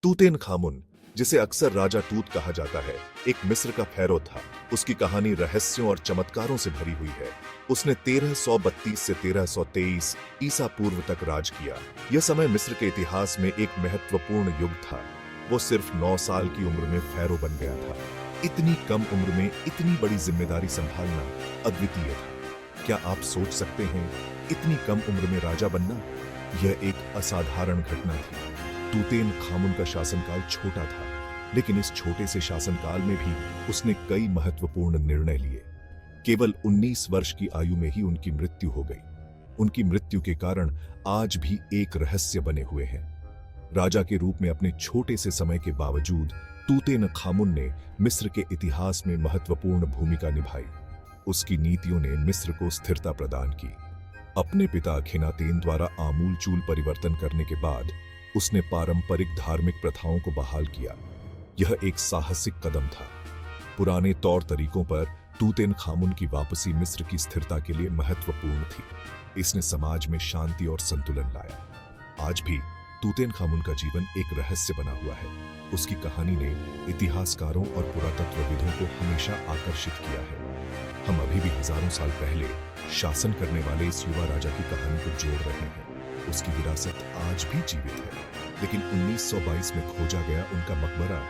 तूतेन खामुन, जिसे अक्सर राजा तूत कहा जाता है, एक मिस्र का pharaoh था। उसकी कहानी रहस्यों और चमत्कारों से भरी हुई है। उसने 1332 से 1323 ईसा पूर्व तक राज किया। यह समय मिस्र के इतिहास में एक महत्वपूर्ण युग था। वो सिर्फ 9 साल की उम्र में pharaoh बन गया था। इतनी कम उम्र में इतनी बड़ी जिम्मेदारी संभालना अद्वितीय था। क्या आप सोच सकते हैं, इतनी कम उम्र में राजा बनना? यह एक असाधारण घटना थी। तूतेन खामुन का शासनकाल छोटा था, लेकिन इस छोटे से शासनकाल में भी उसने कई महत्वपूर्ण निर्णय लिए। केवल 19 वर्ष की आयु में ही उनकी मृत्यु हो गई। उनकी मृत्यु के कारण आज भी एक रहस्य बने हुए हैं। राजा के रूप में अपने छोटे से समय के बावजूद तूतेन खामुन ने मिस्र के इतिहास में महत्वपूर्ण भूमिका निभाई। उसकी नीतियों ने मिस्र को स्थिरता प्रदान की। अपने पिता अखेनातेन द्वारा आमूलचूल परिवर्तन करने के बाद उसने पारंपरिक धार्मिक प्रथाओं को बहाल किया। यह एक साहसिक कदम था। पुराने तौर तरीकों पर तूतेन खामुन की वापसी मिस्र की स्थिरता के लिए महत्वपूर्ण थी। इसने समाज में शांति और संतुलन लाया। आज भी तूतेन खामुन का जीवन एक रहस्य बना हुआ है। उसकी कहानी ने इतिहासकारों और पुरातत्वविदों को हमेशा आकर्षित किया है। हम अभी भी हजारों साल पहले शासन करने वाले इस युवा राजा की कहानी को जोड़ रहे हैं। उसकी विरासत आज भी जीवित है, लेकिन 1922 में खोजा गया उनका मकबरा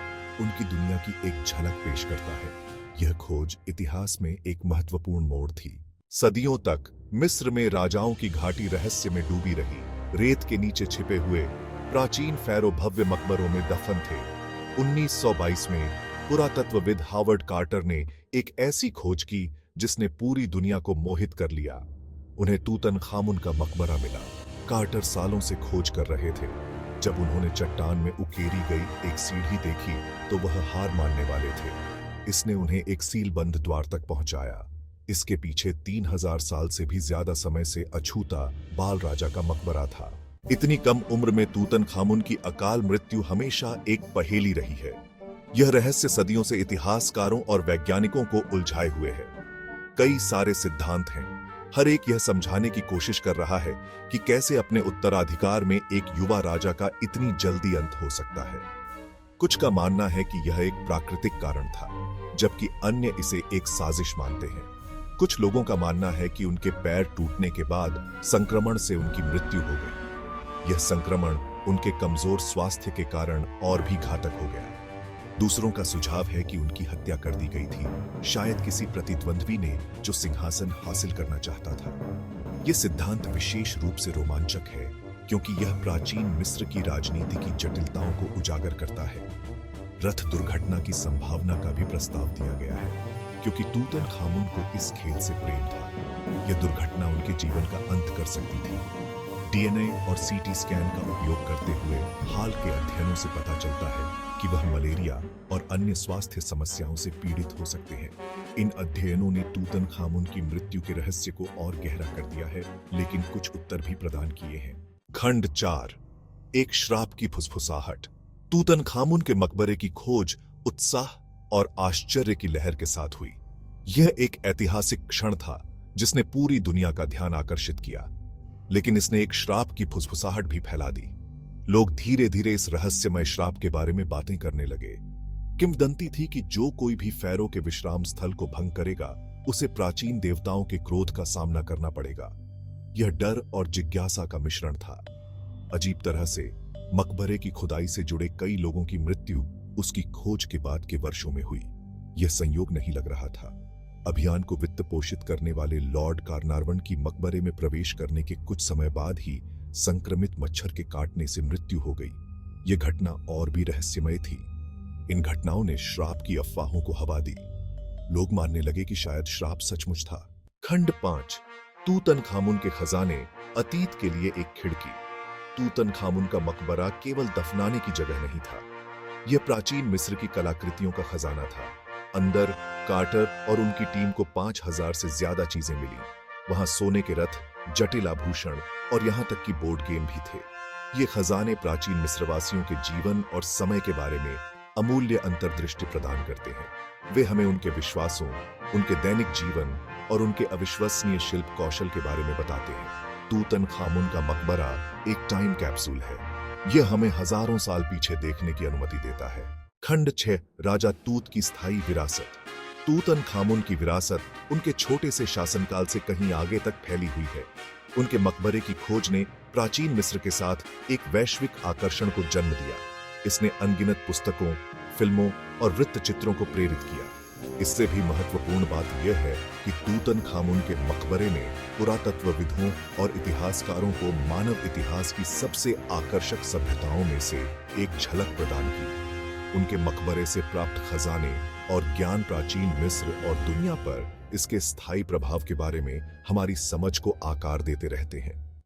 उनकी दुनिया की एक झलक पेश करता है। यह खोज इतिहास में एक महत्वपूर्ण मोड़ थी। सदियों तक मिस्र में राजाओं की घाटी रहस्य में डूबी रही। रेत के नीचे छिपे हुए प्राचीन pharaoh भव्य मकबरों में दफन थे। 1922 में पुरातत्वविद हावर्ड कार्टर ने एक ऐसी खोज की जिसने पूरी दुनिया को मोहित कर लिया। उन्हें तूतन खामुन का मकबरा मिला। कार्टर सालों से खोज कर रहे थे। जब उन्होंने चट्टान में उकेरी गई एक सीढ़ी देखी तो वह हार मानने वाले थे। इसने उन्हें एक सीलबंद द्वार तक पहुंचाया। इसके पीछे 3000 साल से भी ज्यादा समय से अछूता बाल राजा का मकबरा था। इतनी कम उम्र में तूतन खामुन की अकाल मृत्यु हमेशा एक पहेली रही है। यह रहस्य सदियों से इतिहासकारों और वैज्ञानिकों को उलझाए हुए है। कई सारे सिद्धांत हैं। हर एक यह समझाने की कोशिश कर रहा है कि कैसे अपने उत्तराधिकार में एक युवा राजा का इतनी जल्दी अंत हो सकता है। कुछ का मानना है कि यह एक प्राकृतिक कारण था, जबकि अन्य इसे एक साजिश मानते हैं। कुछ लोगों का मानना है कि उनके पैर टूटने के बाद संक्रमण से उनकी मृत्यु हो गई। यह संक्रमण उनके कमजोर स्वास्थ्य के कारण और भी घातक हो गया। दूसरों का सुझाव है कि उनकी हत्या कर दी गई थी, शायद किसी प्रतिद्वंद्वी ने जो सिंहासन हासिल करना चाहता था। यह सिद्धांत विशेष रूप से रोमांचक है क्योंकि यह प्राचीन मिस्र की राजनीति की जटिलताओं को उजागर करता है। रथ दुर्घटना की संभावना का भी प्रस्ताव दिया गया है, क्योंकि तूतन खामुन को इस खेल से प्रेम था। यह दुर्घटना उनके जीवन का अंत कर सकती थी। डीएनए और सीटी स्कैन का उपयोग करते हुए हाल के अध्ययनों से पता चलता है कि वह मलेरिया और अन्य स्वास्थ्य समस्याओं से पीड़ित हो सकते हैं। इन अध्ययनों ने तूतन खामुन की मृत्यु के रहस्य को और गहरा कर दिया है, लेकिन कुछ उत्तर भी प्रदान किए हैं। खंड 4, एक श्राप की फुसफुसाहट। तूतन खामुन के मकबरे की खोज उत्साह और आश्चर्य की लहर के साथ हुई। यह एक ऐतिहासिक क्षण था जिसने पूरी दुनिया का ध्यान आकर्षित किया, लेकिन इसने एक श्राप की फुसफुसाहट भी फैला दी। लोग धीरे धीरे इस रहस्यमय श्राप के बारे में बातें करने लगे। किंवदंती थी कि जो कोई भी pharaoh के विश्राम स्थल को भंग करेगा, उसे प्राचीन देवताओं के क्रोध का सामना करना पड़ेगा। यह डर और जिज्ञासा का मिश्रण था। अजीब तरह से मकबरे की खुदाई से जुड़े कई लोगों की मृत्यु उसकी खोज के बाद के वर्षों में हुई। यह संयोग नहीं लग रहा था। अभियान को वित्त पोषित करने वाले लॉर्ड कार्नारवन की मकबरे में प्रवेश करने के कुछ समय बाद ही संक्रमित मच्छर के काटने से मृत्यु हो गई। यह घटना और भी रहस्यमय थी। इन घटनाओं ने श्राप की अफवाहों को हवा दी। लोग मानने लगे कि शायद श्राप सचमुच था। खंड 5, तूतन खामुन के खजाने, अतीत के लिए एक खिड़की। तूतन खामुन का मकबरा केवल दफनाने की जगह नहीं था। यह प्राचीन मिस्र की कलाकृतियों का खजाना था। अंदर कार्टर और उनकी टीम को 5000 से ज्यादा चीजें मिली। वहां सोने के रथ, जटिल आभूषण और यहां तक कि बोर्ड गेम भी थे। ये खजाने प्राचीन मिस्रवासियों के जीवन और समय के बारे में अमूल्य अंतर्दृष्टि प्रदान करते हैं। वे हमें उनके विश्वासों, उनके दैनिक जीवन और उनके अविश्वसनीय शिल्प कौशल के बारे में बताते हैं। तूतन खामुन का मकबरा एक टाइम कैप्सूल है। यह हमें हजारों साल पीछे देखने की अनुमति देता है। खंड 6 राजा तूत की स्थायी विरासत। तूतनखामुन की विरासत उनके छोटे से शासनकाल से कहीं आगे तक फैली हुई है। उनके मकबरे की खोज ने प्राचीन मिस्र के साथ एक वैश्विक आकर्षण को जन्म दिया। इसने अनगिनत पुस्तकों, फिल्मों और वृत्त चित्रों को प्रेरित किया। इससे भी महत्वपूर्ण बात यह है कि तूतनखामुन के मकबरे ने पुरातत्वविदों और इतिहासकारों को मानव इतिहास की सबसे आकर्षक सभ्यताओं में से एक झलक प्रदान की। उनके मकबरे से प्राप्त खजाने और ज्ञान प्राचीन मिस्र और दुनिया पर इसके स्थायी प्रभाव के बारे में हमारी समझ को आकार देते रहते हैं।